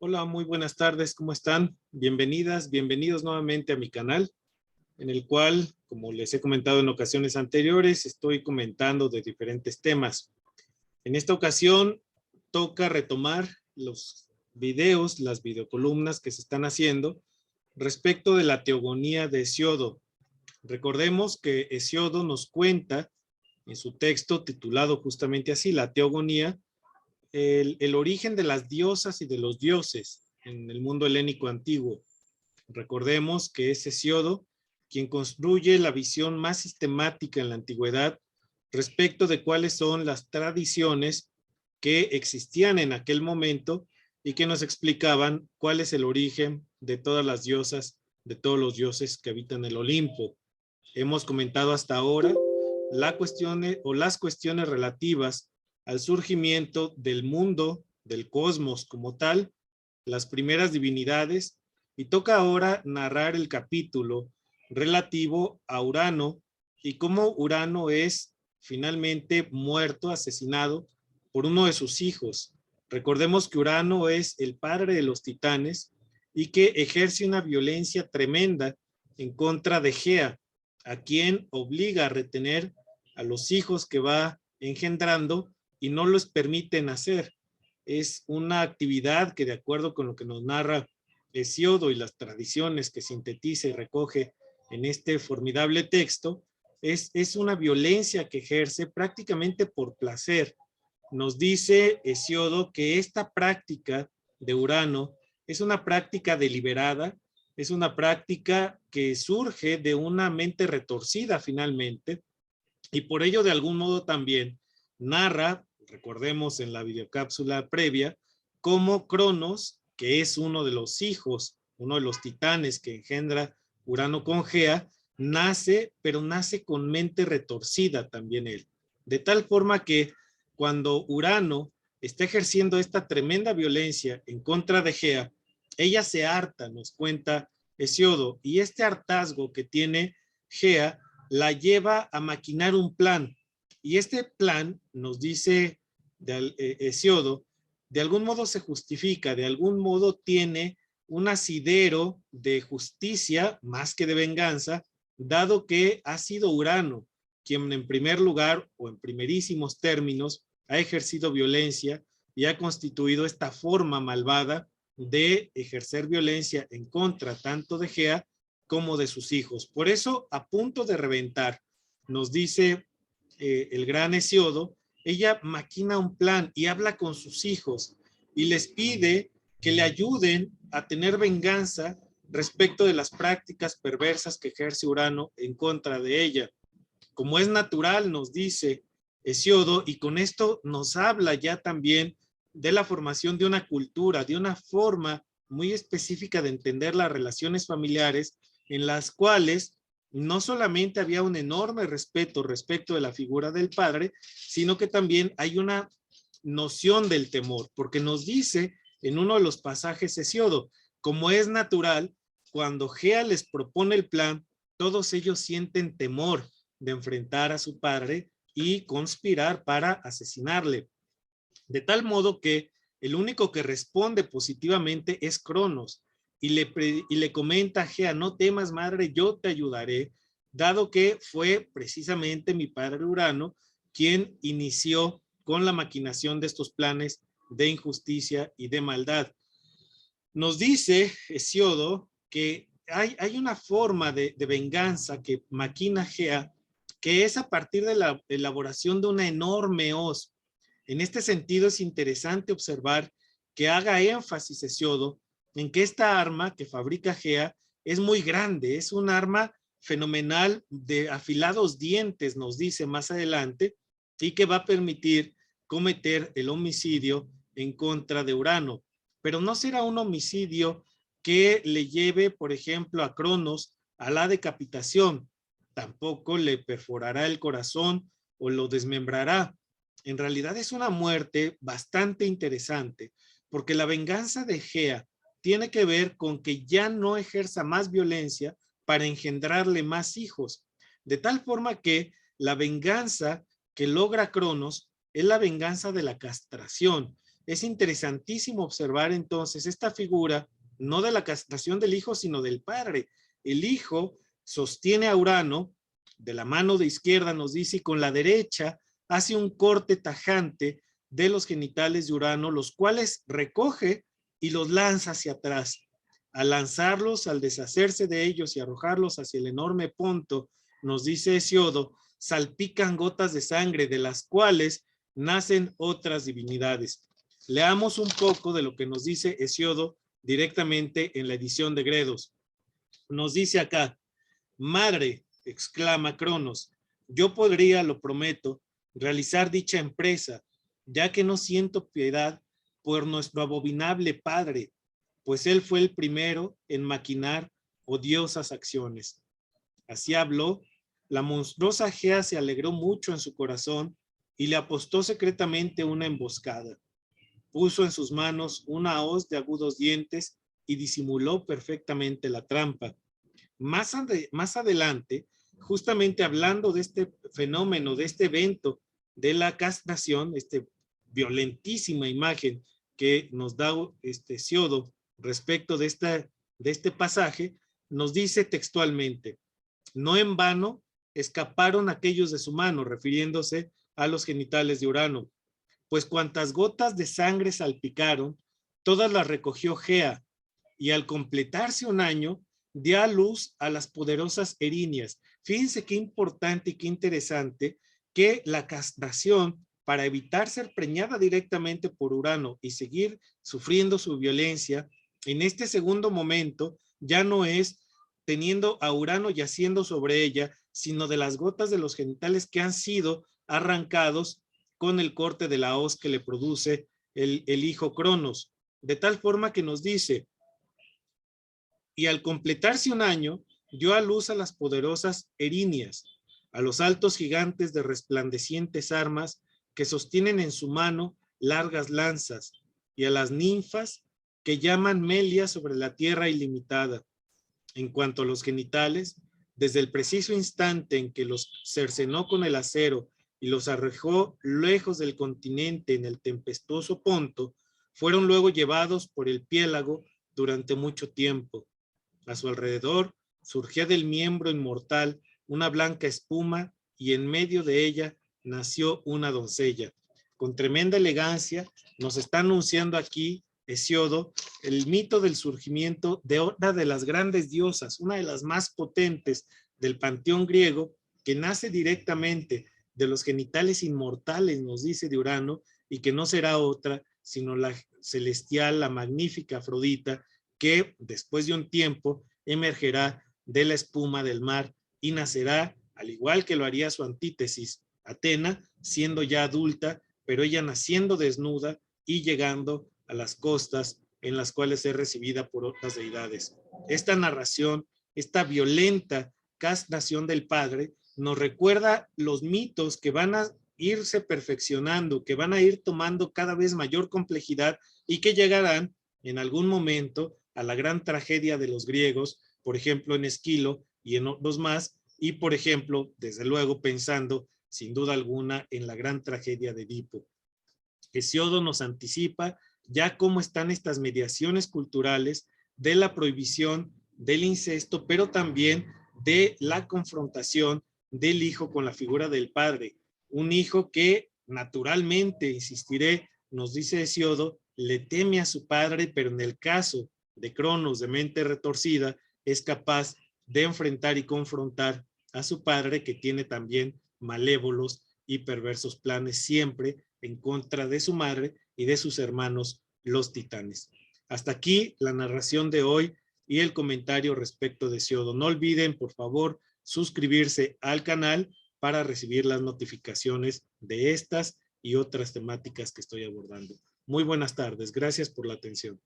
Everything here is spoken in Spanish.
Hola, muy buenas tardes, ¿cómo están? Bienvenidas, bienvenidos nuevamente a mi canal, en el cual, como les he comentado en ocasiones anteriores, estoy comentando de diferentes temas. En esta ocasión, toca retomar los videos, las videocolumnas que se están haciendo respecto de la teogonía de Hesiodo. Recordemos que Hesiodo nos cuenta en su texto titulado justamente así, La Teogonía, el origen de las diosas y de los dioses en el mundo helénico antiguo. Recordemos que es Hesiodo quien construye la visión más sistemática en la antigüedad respecto de cuáles son las tradiciones que existían en aquel momento y que nos explicaban cuál es el origen de todas las diosas, de todos los dioses que habitan el Olimpo. Hemos comentado hasta ahora las cuestiones relativas al surgimiento del mundo, del cosmos como tal, las primeras divinidades, y toca ahora narrar el capítulo relativo a Urano y cómo Urano es finalmente muerto, asesinado por uno de sus hijos. Recordemos que Urano es el padre de los titanes y que ejerce una violencia tremenda en contra de Gea, a quien obliga a retener a los hijos que va engendrando y no los permite nacer. Es una actividad que, de acuerdo con lo que nos narra Hesiodo y las tradiciones que sintetiza y recoge en este formidable texto, es una violencia que ejerce prácticamente por placer. Nos dice Hesiodo que esta práctica de Urano es una práctica deliberada, es una práctica que surge de una mente retorcida finalmente, y por ello de algún modo también narra, recordemos en la videocápsula previa, cómo Cronos, que es uno de los hijos, uno de los titanes que engendra Urano con Gea, nace, pero nace con mente retorcida también él. De tal forma que cuando Urano está ejerciendo esta tremenda violencia en contra de Gea, ella se harta, nos cuenta Hesiodo, y este hartazgo que tiene Gea la lleva a maquinar un plan. Y este plan, nos dice Hesiodo, de algún modo se justifica, de algún modo tiene un asidero de justicia más que de venganza, dado que ha sido Urano quien en primer lugar o en primerísimos términos ha ejercido violencia y ha constituido esta forma malvada de ejercer violencia en contra tanto de Gea como de sus hijos. Por eso, a punto de reventar, nos dice el gran Hesiodo, ella maquina un plan y habla con sus hijos y les pide que le ayuden a tener venganza respecto de las prácticas perversas que ejerce Urano en contra de ella. Como es natural, nos dice Hesiodo, y con esto nos habla ya también de la formación de una cultura, de una forma muy específica de entender las relaciones familiares, en las cuales no solamente había un enorme respeto respecto de la figura del padre, sino que también hay una noción del temor, porque nos dice en uno de los pasajes Hesiodo, como es natural, cuando Gea les propone el plan, todos ellos sienten temor de enfrentar a su padre y conspirar para asesinarle. De tal modo que el único que responde positivamente es Cronos y le comenta a Gea, no temas madre, yo te ayudaré, dado que fue precisamente mi padre Urano quien inició con la maquinación de estos planes de injusticia y de maldad. Nos dice Hesiodo que hay una forma de venganza que maquina Gea, que es a partir de la elaboración de una enorme hoz. En este sentido es interesante observar que haga énfasis Hesiodo en que esta arma que fabrica Gea es muy grande, es un arma fenomenal de afilados dientes, nos dice más adelante, y que va a permitir cometer el homicidio en contra de Urano. Pero no será un homicidio que le lleve, por ejemplo, a Cronos a la decapitación. Tampoco le perforará el corazón o lo desmembrará. En realidad es una muerte bastante interesante, porque la venganza de Gea tiene que ver con que ya no ejerza más violencia para engendrarle más hijos, de tal forma que la venganza que logra Cronos es la venganza de la castración, Es interesantísimo observar entonces esta figura, no de la castración del hijo, sino del padre. El hijo sostiene a Urano, de la mano de izquierda nos dice, y con la derecha hace un corte tajante de los genitales de Urano, los cuales recoge y los lanza hacia atrás. Al lanzarlos, al deshacerse de ellos y arrojarlos hacia el enorme Ponto, nos dice Hesiodo, salpican gotas de sangre de las cuales nacen otras divinidades. Leamos un poco de lo que nos dice Hesiodo directamente en la edición de Gredos. Nos dice acá, madre, exclama Cronos, yo podría, lo prometo, realizar dicha empresa, ya que no siento piedad por nuestro abominable padre, pues él fue el primero en maquinar odiosas acciones. Así habló, la monstruosa Gea se alegró mucho en su corazón y le apostó secretamente una emboscada. Puso en sus manos una hoz de agudos dientes y disimuló perfectamente la trampa. Más adelante, justamente hablando de este fenómeno, de este evento de la castración, violentísima imagen que nos da Hesiodo respecto de este pasaje, nos dice textualmente, no en vano escaparon aquellos de su mano, refiriéndose a los genitales de Urano, pues cuantas gotas de sangre salpicaron, todas las recogió Gea, y al completarse un año, dio a luz a las poderosas erinias. Fíjense qué importante y qué interesante que la castración, para evitar ser preñada directamente por Urano y seguir sufriendo su violencia, en este segundo momento ya no es teniendo a Urano yaciendo sobre ella, sino de las gotas de los genitales que han sido arrancados con el corte de la hoz que le produce el hijo Cronos. De tal forma que nos dice, y al completarse un año, dio a luz a las poderosas erinias, a los altos gigantes de resplandecientes armas que sostienen en su mano largas lanzas, y a las ninfas que llaman Melia sobre la tierra ilimitada. En cuanto a los genitales, desde el preciso instante en que los cercenó con el acero y los arrojó lejos del continente en el tempestuoso Ponto, fueron luego llevados por el piélago durante mucho tiempo. A su alrededor surgía del miembro inmortal una blanca espuma y en medio de ella nació una doncella. Con tremenda elegancia nos está anunciando aquí Hesiodo el mito del surgimiento de una de las grandes diosas, una de las más potentes del panteón griego, que nace directamente de los genitales inmortales, nos dice de Urano, y que no será otra sino la celestial, la magnífica Afrodita, que después de un tiempo emergerá de la espuma del mar y nacerá, al igual que lo haría su antítesis, Atena, siendo ya adulta, pero ella naciendo desnuda y llegando a las costas en las cuales es recibida por otras deidades. Esta narración, esta violenta castración del padre, nos recuerda los mitos que van a irse perfeccionando, que van a ir tomando cada vez mayor complejidad y que llegarán en algún momento a la gran tragedia de los griegos, por ejemplo en Esquilo y en otros más, y por ejemplo, desde luego pensando sin duda alguna en la gran tragedia de Edipo. Hesiodo nos anticipa ya cómo están estas mediaciones culturales de la prohibición del incesto, pero también de la confrontación del hijo con la figura del padre. Un hijo que naturalmente, insistiré, nos dice Hesiodo, le teme a su padre, pero en el caso de Cronos, de mente retorcida, es capaz de enfrentar y confrontar a su padre, que tiene también malévolos y perversos planes siempre en contra de su madre y de sus hermanos, los titanes. Hasta aquí la narración de hoy y el comentario respecto de Hesiodo. No olviden, por favor, suscribirse al canal para recibir las notificaciones de estas y otras temáticas que estoy abordando. Muy buenas tardes. Gracias por la atención.